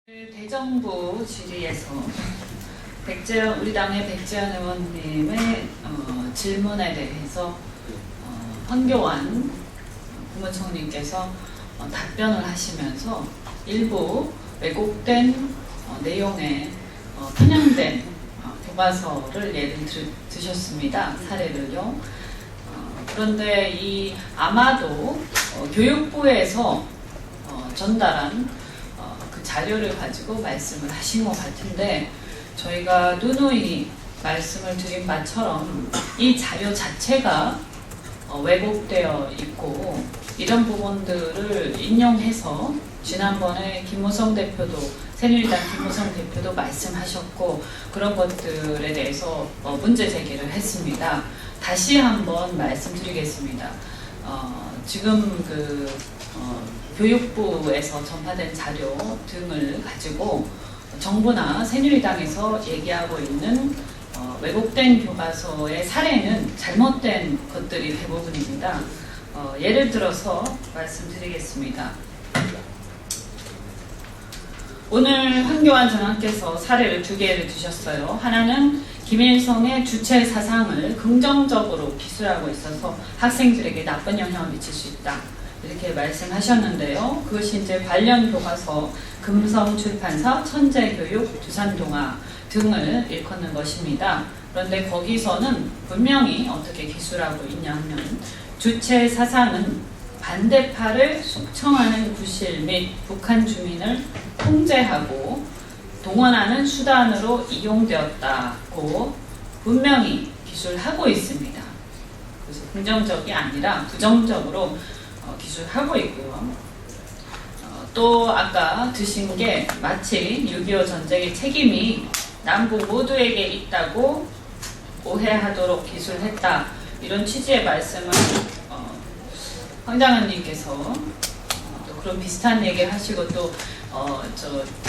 대정부 질의에서 우리 당의 백재현 의원님의 질문에 대해서 황교안 국무총리께서 답변을 하시면서 일부 왜곡된 내용의 편향된 교과서를 예를 드셨습니다. 사례를요. 그런데 아마도 교육부에서 전달한 그 자료를 가지고 말씀을 하신 것 같은데, 저희가 누누이 말씀을 드린 바처럼 이 자료 자체가 왜곡되어 있고, 이런 부분들을 인용해서 지난번에 김무성 대표도, 새누리당 김무성 대표도 말씀하셨고, 그런 것들에 대해서 문제 제기를 했습니다. 다시 한번 말씀드리겠습니다. 지금 교육부에서 전파된 자료 등을 가지고 정부나 새누리당에서 얘기하고 있는 왜곡된 교과서의 사례는 잘못된 것들이 대부분입니다. 예를 들어서 말씀드리겠습니다. 오늘 황교안 장관께서 사례를 2개를 주셨어요. 하나는 김일성의 주체 사상을 긍정적으로 기술하고 있어서 학생들에게 나쁜 영향을 미칠 수 있다, 이렇게 말씀하셨는데요. 그것이 이제 관련 교과서 금성출판사, 천재교육, 두산동화 등을 일컫는 것입니다. 그런데 거기서는 분명히 어떻게 기술하고 있냐 하면, 주체 사상은 반대파를 숙청하는 구실 및 북한 주민을 통제하고 동원하는 수단으로 이용되었다고 분명히 기술하고 있습니다. 그래서 긍정적이 아니라 부정적으로 기술하고 있고요. 또 아까 드신 게 마치 6.25 전쟁의 책임이 남북 모두에게 있다고 오해하도록 기술했다, 이런 취지의 말씀을 황 장관님께서 또 그런 비슷한 얘기를 하시고, 또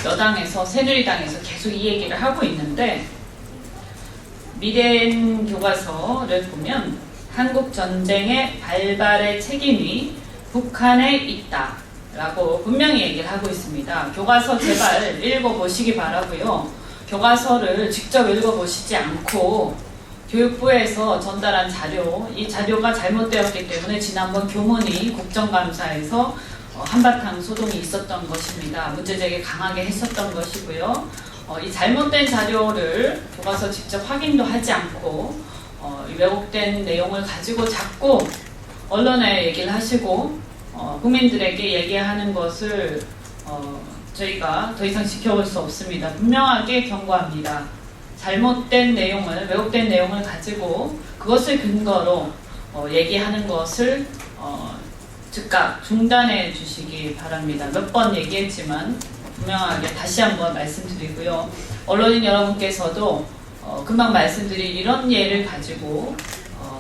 여당에서, 새누리당에서 계속 이 얘기를 하고 있는데, 미래엔 교과서를 보면 한국 전쟁의 발발의 책임이 북한에 있다 라고 분명히 얘기를 하고 있습니다. 교과서 제발 읽어보시기 바라고요. 교과서를 직접 읽어보시지 않고 교육부에서 전달한 자료, 이 자료가 잘못되었기 때문에 지난번 교문위 국정감사에서 한바탕 소동이 있었던 것입니다. 문제제기 강하게 했었던 것이고요. 이 잘못된 자료를 교과서 직접 확인도 하지 않고 이 왜곡된 내용을 가지고 자꾸 언론에 얘기를 하시고 국민들에게 얘기하는 것을 저희가 더 이상 지켜볼 수 없습니다. 분명하게 경고합니다. 잘못된 내용을, 왜곡된 내용을 가지고 그것을 근거로 얘기하는 것을 즉각 중단해 주시기 바랍니다. 몇 번 얘기했지만 분명하게 다시 한번 말씀드리고요. 언론인 여러분께서도 금방 말씀드린 이런 예를 가지고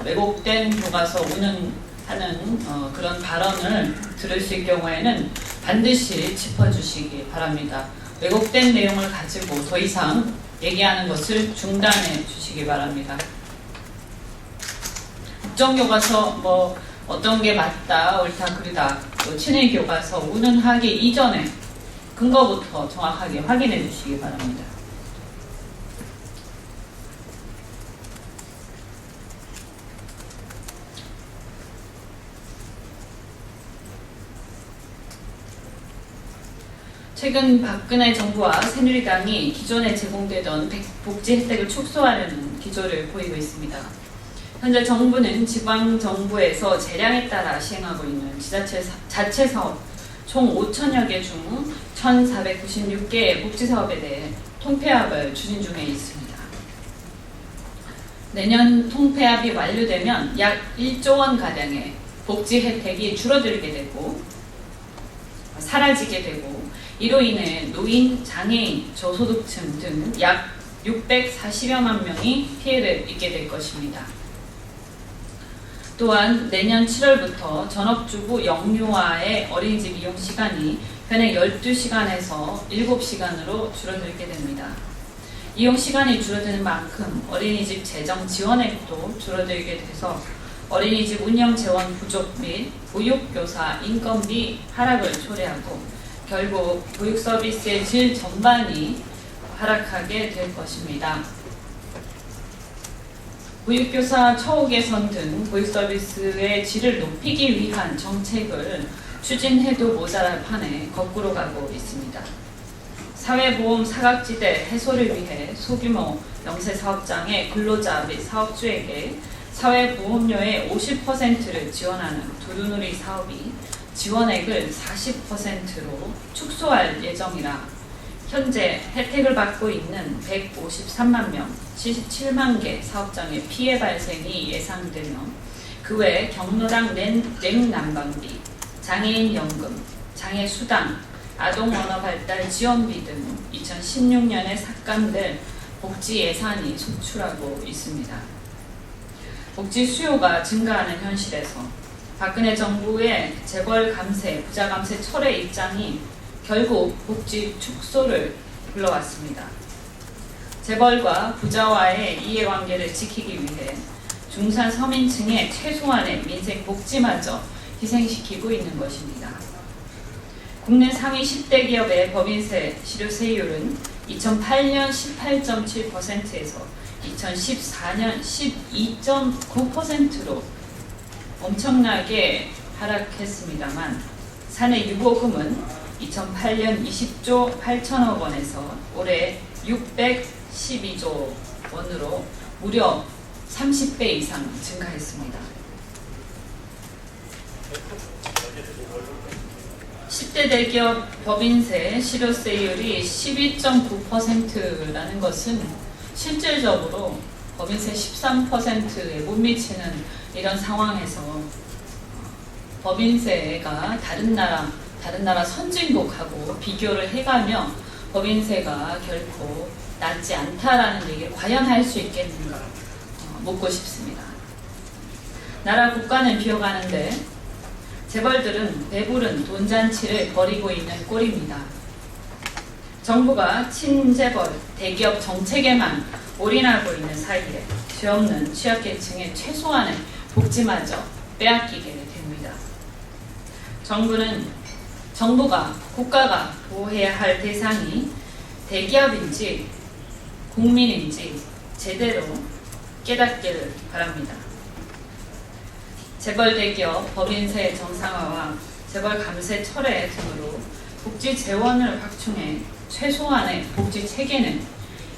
왜곡된 교과서 운운하는 그런 발언을 들으실 경우에는 반드시 짚어주시기 바랍니다. 왜곡된 내용을 가지고 더 이상 얘기하는 것을 중단해 주시기 바랍니다. 국정교과서 어떤 게 맞다, 옳다, 그르다, 또 친일 교과서 운운하기 이전에 근거부터 정확하게 확인해 주시기 바랍니다. 최근 박근혜 정부와 새누리당이 기존에 제공되던 복지 혜택을 축소하려는 기조를 보이고 있습니다. 현재 정부는 지방정부에서 재량에 따라 시행하고 있는 자체 사업 총 5천여 개 중 1,496개의 복지사업에 대해 통폐합을 추진 중에 있습니다. 내년 통폐합이 완료되면 약 1조 원 가량의 복지 혜택이 줄어들게 되고 사라지게 되고, 이로 인해 노인, 장애인, 저소득층 등 약 640여만 명이 피해를 입게 될 것입니다. 또한 내년 7월부터 전업주부 영유아의 어린이집 이용 시간이 현행 12시간에서 7시간으로 줄어들게 됩니다. 이용 시간이 줄어드는 만큼 어린이집 재정 지원액도 줄어들게 돼서 어린이집 운영 재원 부족 및 보육교사 인건비 하락을 초래하고 결국 보육 서비스의 질 전반이 하락하게 될 것입니다. 보육교사 처우 개선 등 보육 서비스의 질을 높이기 위한 정책을 추진해도 모자랄 판에 거꾸로 가고 있습니다. 사회보험 사각지대 해소를 위해 소규모 영세사업장의 근로자 및 사업주에게 사회보험료의 50%를 지원하는 두루누리 사업이 지원액을 40%로 축소할 예정이라 현재 혜택을 받고 있는 153만 명, 77만 개 사업장의 피해 발생이 예상되며 그 외 경로당 냉난방비, 장애인연금, 장애수당, 아동언어발달 지원비 등 2016년에 삭감될 복지 예산이 속출하고 있습니다. 복지 수요가 증가하는 현실에서 박근혜 정부의 재벌 감세, 부자 감세 철회 입장이 결국 복지 축소를 불러왔습니다. 재벌과 부자와의 이해관계를 지키기 위해 중산 서민층의 최소한의 민생 복지마저 희생시키고 있는 것입니다. 국내 상위 10대 기업의 법인세 실효세율은 2008년 18.7%에서 2014년 12.9%로 엄청나게 하락했습니다만 사내 유보금은 2008년 20조 8천억 원에서 올해 612조 원으로 무려 30배 이상 증가했습니다. 10대 대기업 법인세 실효세율이 12.9%라는 것은 실질적으로 법인세 13%에 못 미치는 이런 상황에서 법인세가 다른 나라 선진국하고 비교를 해가며 법인세가 결코 낮지 않다라는 얘기를 과연 할 수 있겠는가 묻고 싶습니다. 나라 국가는 비어가는데 재벌들은 배부른 돈잔치를 벌이고 있는 꼴입니다. 정부가 친재벌 대기업 정책에만 올인하고 있는 사이에 죄 없는 취약계층의 최소한의 복지마저 빼앗기게 됩니다. 정부가 국가가 보호해야 할 대상이 대기업인지 국민인지 제대로 깨닫기를 바랍니다. 재벌 대기업 법인세 정상화와 재벌 감세 철회 등으로 복지 재원을 확충해 최소한의 복지 체계는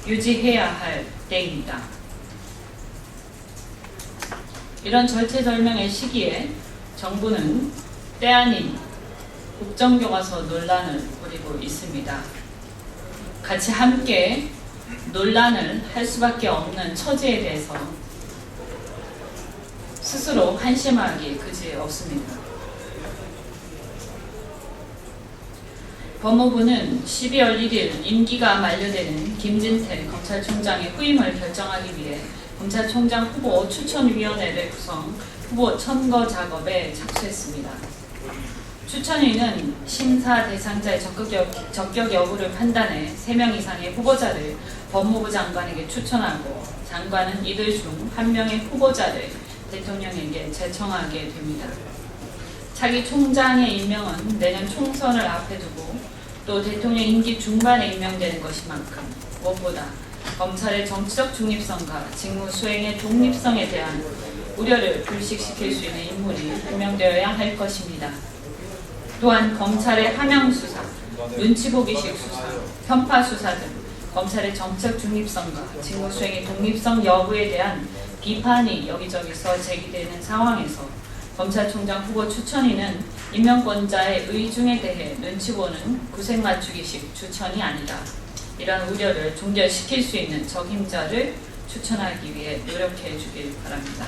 유지해야 할 때입니다. 이런 절체절명의 시기에 정부는 때 아닌 국정교과서 논란을 벌이고 있습니다. 같이 함께 논란을 할 수밖에 없는 처지에 대해서 스스로 한심하기 그지없습니다. 법무부는 12월 1일 임기가 만료되는 김진태 검찰총장의 후임을 결정하기 위해 검찰총장 후보 추천위원회를 구성 후보 선거 작업에 착수했습니다. 추천위는 심사 대상자의 적격 여부를 판단해 3명 이상의 후보자를 법무부 장관에게 추천하고 장관은 이들 중 1명의 후보자를 대통령에게 제청하게 됩니다. 차기 총장의 임명은 내년 총선을 앞에 두고 또 대통령 임기 중반에 임명되는 것이만큼 무엇보다 검찰의 정치적 중립성과 직무 수행의 독립성에 대한 우려를 불식시킬 수 있는 인물이 임명되어야 할 것입니다. 또한 검찰의 하명수사, 눈치보기식 수사, 편파수사 등 검찰의 정치적 중립성과 직무 수행의 독립성 여부에 대한 비판이 여기저기서 제기되는 상황에서 검찰총장 후보 추천위는 임명권자의 의중에 대해 눈치 보는 구색 맞추기식 추천이 아니다. 이런 우려를 종결시킬 수 있는 적임자를 추천하기 위해 노력해 주길 바랍니다.